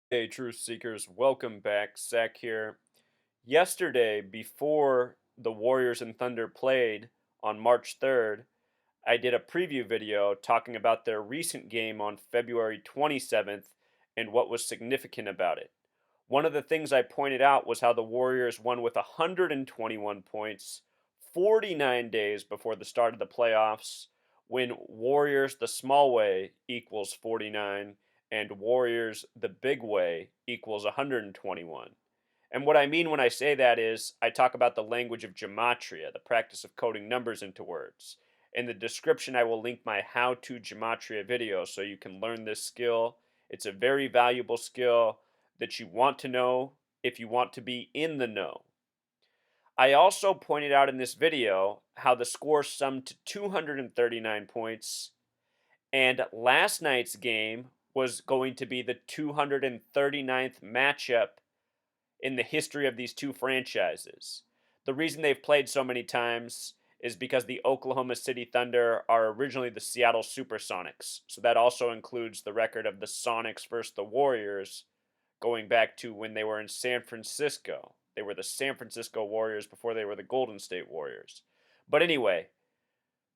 Hey, truth seekers, welcome back. Zach here. Yesterday, before the Warriors and Thunder played on March 3rd, I did a preview video talking about their recent game on February 27th and what was significant about it. One of the things I pointed out was how the Warriors won with 121 points 49 days before the start of the playoffs, when Warriors the small way equals 49 and Warriors the big way equals 121. And what I mean when I say that is, I talk about the language of gematria, the practice of coding numbers into words. In the description, I will link my how to gematria video so you can learn this skill. It's a very valuable skill that you want to know if you want to be in the know. I also pointed out in this video how the score summed to 239 points, and last night's game was going to be the 239th matchup in the history of these two franchises. The reason they've played so many times is because the Oklahoma City Thunder are originally the Seattle Supersonics. So that also includes the record of the Sonics versus the Warriors going back to when they were in San Francisco. They were the San Francisco Warriors before they were the Golden State Warriors. But anyway,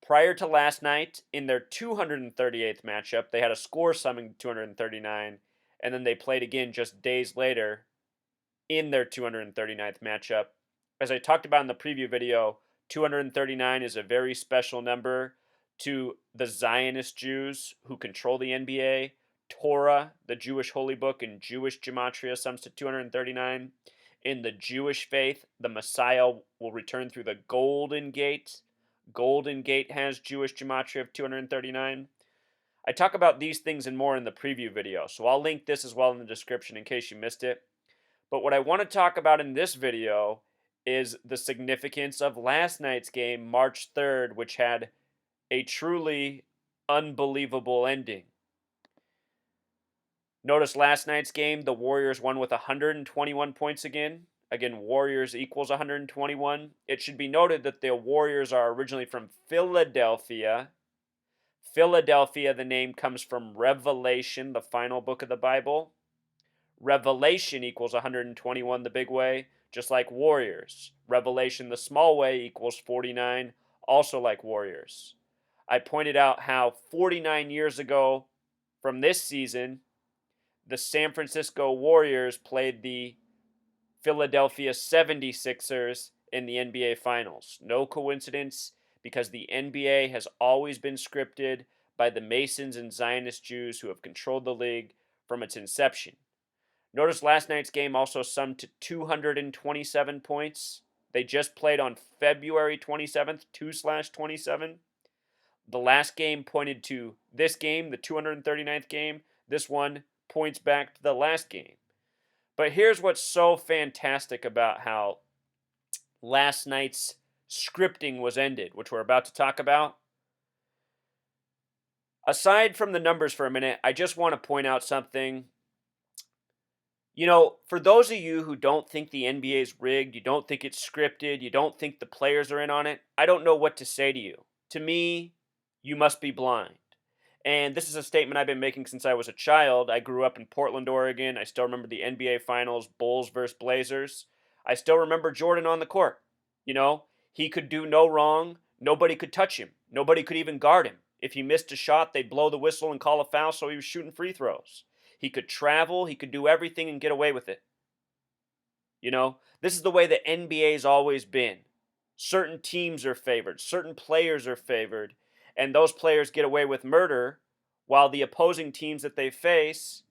prior to last night, in their 238th matchup, they had a score summing 239, and then they played again just days later in their 239th matchup. As I talked about in the preview video, 239 is a very special number to the Zionist Jews who control the NBA. Torah, the Jewish holy book, and Jewish gematria sums to 239. In the Jewish faith, the Messiah will return through the Golden Gate. Golden Gate has Jewish gematria of 239. I talk about these things and more in the preview video, so I'll link this as well in the description in case you missed it. But what I want to talk about in this video is the significance of last night's game, March 3rd, which had a truly unbelievable ending. Notice last night's game, the Warriors won with 121 points again. Again, Warriors equals 121. It should be noted that the Warriors are originally from Philadelphia. Philadelphia, the name comes from Revelation, the final book of the Bible. Revelation equals 121 the big way, just like Warriors. Revelation the small way equals 49, also like Warriors. I pointed out how 49 years ago from this season, the San Francisco Warriors played the Philadelphia 76ers in the NBA Finals. No coincidence, because the NBA has always been scripted by the Masons and Zionist Jews who have controlled the league from its inception. Notice last night's game also summed to 227 points. They just played on February 27th, 2/27. The last game pointed to this game, the 239th game. This one points back to the last game. But here's what's so fantastic about how last night's scripting was ended, which we're about to talk about. Aside from the numbers for a minute, I just want to point out something. You know, for those of you who don't think the NBA is rigged, you don't think it's scripted, you don't think the players are in on it, I don't know what to say to you. To me, you must be blind. And this is a statement I've been making since I was a child. I grew up in Portland, Oregon. I still remember the NBA Finals, Bulls versus Blazers. I still remember Jordan on the court. You know, he could do no wrong. Nobody could touch him. Nobody could even guard him. If he missed a shot, they'd blow the whistle and call a foul, so he was shooting free throws. He could travel, he could do everything and get away with it. You know, this is the way the NBA's always been. Certain teams are favored, certain players are favored, and those players get away with murder while the opposing teams that they face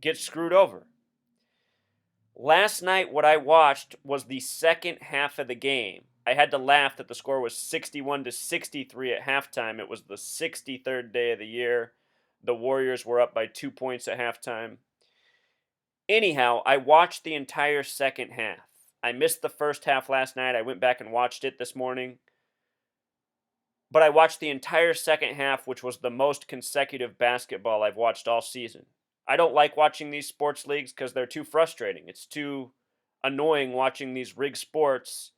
get screwed over. Last night, what I watched was the second half of the game. I had to laugh that the score was 61-63 at halftime. It was the 63rd day of the year. The Warriors were up by 2 points at halftime. Anyhow, I watched the entire second half. I missed the first half last night. I went back and watched it this morning. But I watched the entire second half, which was the most consecutive basketball I've watched all season. I don't like watching these sports leagues because they're too frustrating. It's too annoying watching these rigged sports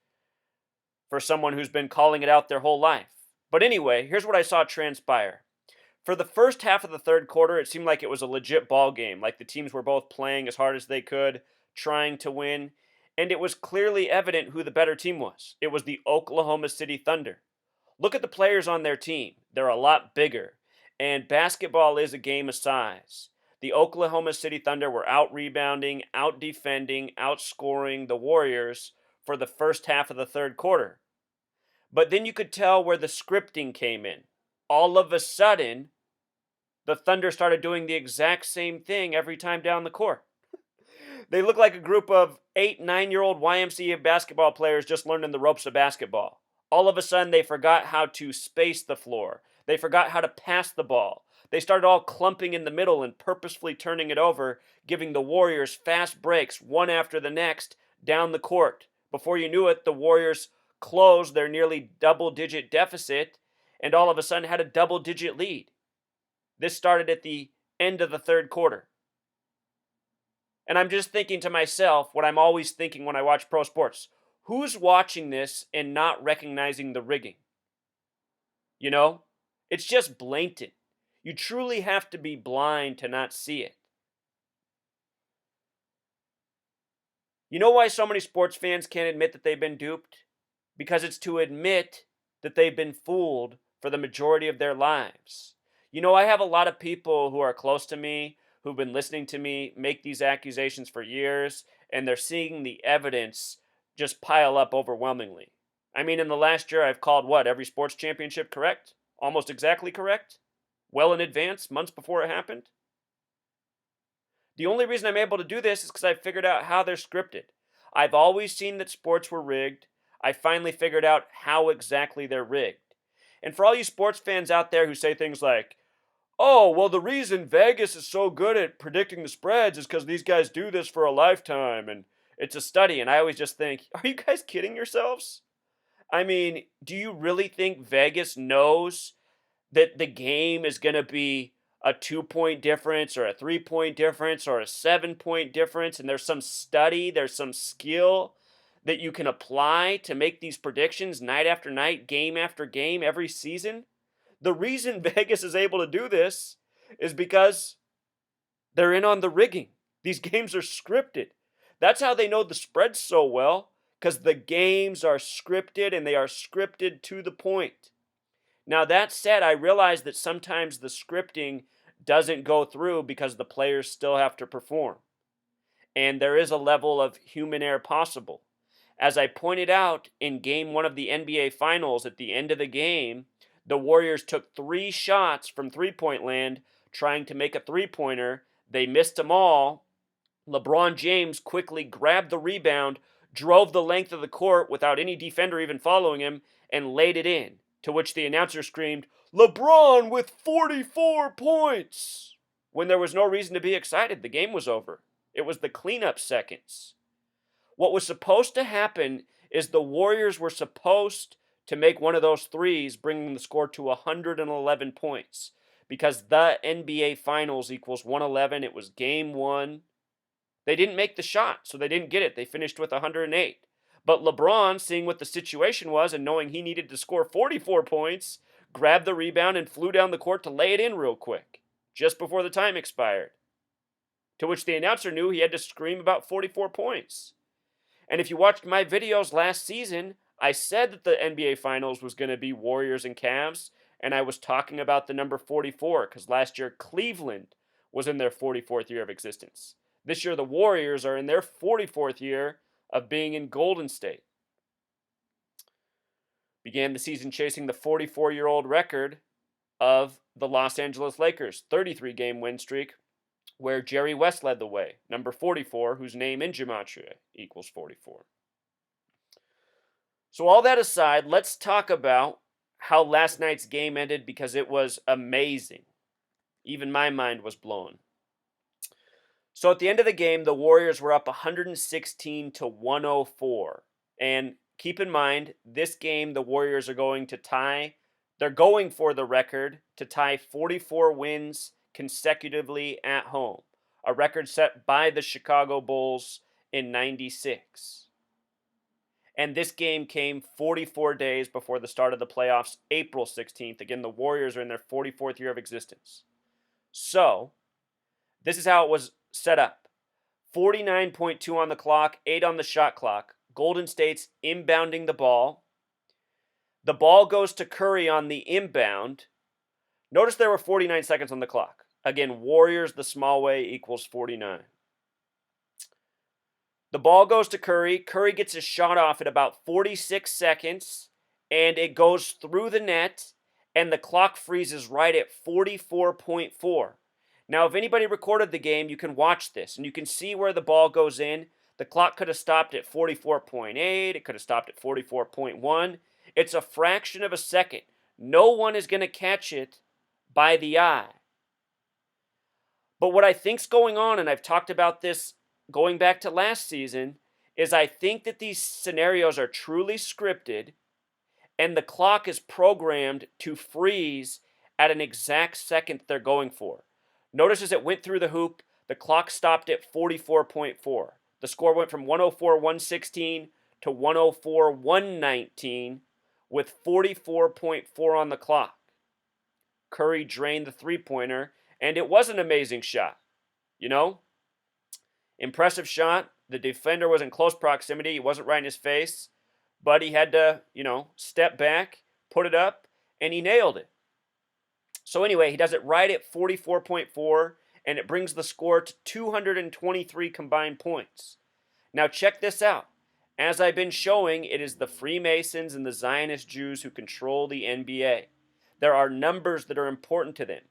for someone who's been calling it out their whole life. But anyway, here's what I saw transpire. For the first half of the third quarter, it seemed like it was a legit ball game. Like the teams were both playing as hard as they could, trying to win. And it was clearly evident who the better team was. It was the Oklahoma City Thunder. Look at the players on their team. They're a lot bigger. And basketball is a game of size. The Oklahoma City Thunder were out rebounding, out defending, outscoring the Warriors for the first half of the third quarter. But then you could tell where the scripting came in. All of a sudden, the Thunder started doing the exact same thing every time down the court. They look like a group of 8, 9-year-old YMCA basketball players just learning the ropes of basketball. All of a sudden, they forgot how to space the floor. They forgot how to pass the ball. They started all clumping in the middle and purposefully turning it over, giving the Warriors fast breaks, one after the next, down the court. Before you knew it, the Warriors closed their nearly double-digit deficit and all of a sudden had a double-digit lead. This started at the end of the third quarter. And I'm just thinking to myself what I'm always thinking when I watch pro sports. Who's watching this and not recognizing the rigging? You know? It's just blatant. You truly have to be blind to not see it. You know why so many sports fans can't admit that they've been duped? Because it's to admit that they've been fooled for the majority of their lives. You know, I have a lot of people who are close to me, who've been listening to me make these accusations for years, and they're seeing the evidence just pile up overwhelmingly. I mean, in the last year, I've called every sports championship correct? Almost exactly correct? Well in advance, months before it happened? The only reason I'm able to do this is because I figured out how they're scripted. I've always seen that sports were rigged. I finally figured out how exactly they're rigged. And for all you sports fans out there who say things like, oh, well, the reason Vegas is so good at predicting the spreads is because these guys do this for a lifetime and it's a study. And I always just think, are you guys kidding yourselves? I mean, do you really think Vegas knows that the game is going to be a 2-point difference or a 3-point difference or a 7-point difference? And there's some study, there's some skill that you can apply to make these predictions night after night, game after game, every season? The reason Vegas is able to do this is because they're in on the rigging. These games are scripted. That's how they know the spreads so well, because the games are scripted and they are scripted to the point. Now, that said, I realize that sometimes the scripting doesn't go through because the players still have to perform. And there is a level of human error possible. As I pointed out in Game 1 of the NBA Finals, at the end of the game, the Warriors took 3 shots from three-point land trying to make a three-pointer. They missed them all. LeBron James quickly grabbed the rebound, drove the length of the court without any defender even following him, and laid it in, to which the announcer screamed, "LeBron with 44 points!" When there was no reason to be excited. The game was over. It was the cleanup seconds. What was supposed to happen is the Warriors were supposed to make one of those threes, bringing the score to 111 points. Because the NBA Finals equals 111. It was game 1. They didn't make the shot, so they didn't get it. They finished with 108. But LeBron, seeing what the situation was and knowing he needed to score 44 points, grabbed the rebound and flew down the court to lay it in real quick, just before the time expired. To which the announcer knew he had to scream about 44 points. And if you watched my videos last season, I said that the NBA Finals was going to be Warriors and Cavs, and I was talking about the number 44 because last year Cleveland was in their 44th year of existence. This year the Warriors are in their 44th year of being in Golden State. Began the season chasing the 44-year-old record of the Los Angeles Lakers' 33-game win streak, where Jerry West led the way, number 44, whose name in gematria equals 44. So all that aside, let's talk about how last night's game ended, because it was amazing. Even my mind was blown. So at the end of the game, the Warriors were up 116 to 104. And keep in mind, this game, the Warriors are going to tie. They're going for the record to tie 44 wins consecutively at home, a record set by the Chicago Bulls in '96. And this game came 44 days before the start of the playoffs, April 16th. Again, the Warriors are in their 44th year of existence. So, this is how it was set up. 49.2 on the clock, 8 on the shot clock. Golden State's inbounding the ball. The ball goes to Curry on the inbound. Notice there were 49 seconds on the clock. Again, Warriors the small way equals 49. The ball goes to Curry. Curry gets his shot off at about 46 seconds, and it goes through the net, and the clock freezes right at 44.4. Now, if anybody recorded the game, you can watch this, and you can see where the ball goes in. The clock could have stopped at 44.8. It could have stopped at 44.1. It's a fraction of a second. No one is going to catch it by the eye. But what I think's going on, and I've talked about this going back to last season, is I think that these scenarios are truly scripted and the clock is programmed to freeze at an exact second they're going for. Notice as it went through the hoop, the clock stopped at 44.4. The score went from 104-116 to 104-119 with 44.4 on the clock. Curry drained the three-pointer, and it was an amazing shot. You know? Impressive shot. The defender was in close proximity. He wasn't right in his face, but he had to, step back, put it up, and he nailed it. So anyway, he does it right at 44.4, and it brings the score to 223 combined points. Now check this out. As I've been showing, it is the Freemasons and the Zionist Jews who control the NBA. There are numbers that are important to them.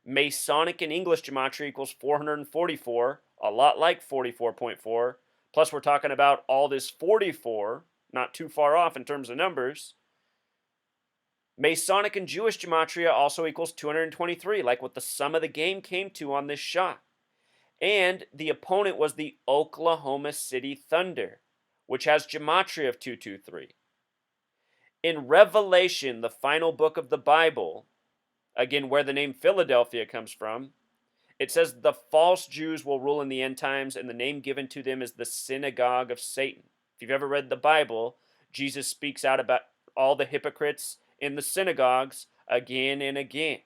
Masonic and English gematria equals 444, a lot like 44.4. Plus we're talking about all this 44, not too far off in terms of numbers. Masonic and Jewish gematria also equals 223, like what the sum of the game came to on this shot. And the opponent was the Oklahoma City Thunder, which has gematria of 223. In Revelation, the final book of the Bible, again where the name Philadelphia comes from, it says the false Jews will rule in the end times, and the name given to them is the synagogue of Satan. If you've ever read the Bible, Jesus speaks out about all the hypocrites in the synagogues again and again.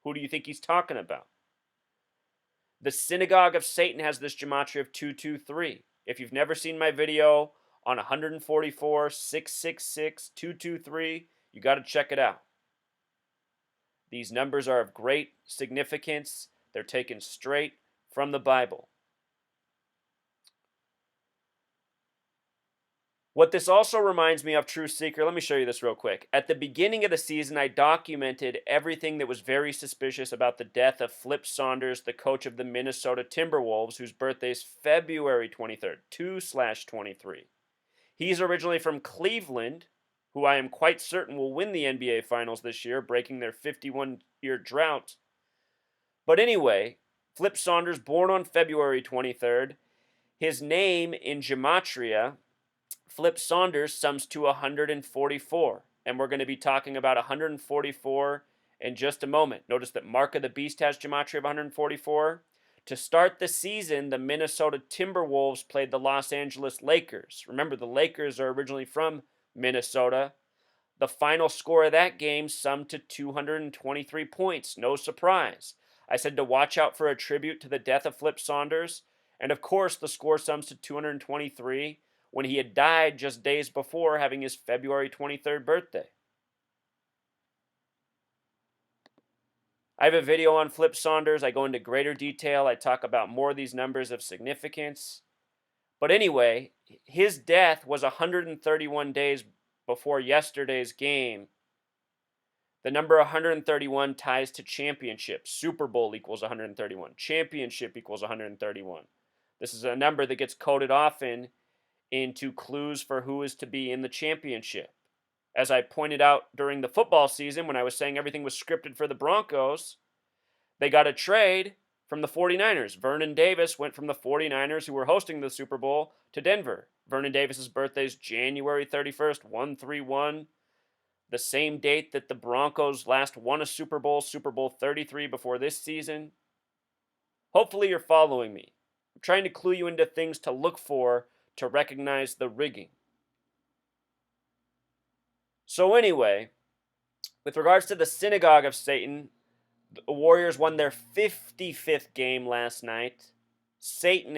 Who do you think he's talking about? The synagogue of Satan has this gematria of 223. If you've never seen my video on 144, 666, 223, you got to check it out. These numbers are of great significance. They're taken straight from the Bible. What this also reminds me of, True Seeker, let me show you this real quick. At the beginning of the season, I documented everything that was very suspicious about the death of Flip Saunders, the coach of the Minnesota Timberwolves, whose birthday is February 23rd, 2/23. He's originally from Cleveland, who I am quite certain will win the NBA Finals this year, breaking their 51-year drought. But anyway, Flip Saunders, born on February 23rd, his name in gematria, Flip Saunders, sums to 144. And we're going to be talking about 144 in just a moment. Notice that Mark of the Beast has gematria of 144. To start the season, the Minnesota Timberwolves played the Los Angeles Lakers. Remember, the Lakers are originally from Minnesota. The final score of that game summed to 223 points. No surprise. I said to watch out for a tribute to the death of Flip Saunders. And of course, the score sums to 223 when he had died just days before, having his February 23rd birthday. I have a video on Flip Saunders. I go into greater detail. I talk about more of these numbers of significance. But anyway, his death was 131 days before yesterday's game. The number 131 ties to championship. Super Bowl equals 131. Championship equals 131. This is a number that gets coded often into clues for who is to be in the championship. As I pointed out during the football season when I was saying everything was scripted for the Broncos, they got a trade from the 49ers. Vernon Davis went from the 49ers, who were hosting the Super Bowl, to Denver. Vernon Davis's birthday is January 31st, 131. The same date that the Broncos last won a Super Bowl, Super Bowl 33 before this season. Hopefully you're following me. I'm trying to clue you into things to look for to recognize the rigging. So anyway, with regards to the Synagogue of Satan, the Warriors won their 55th game last night. Satan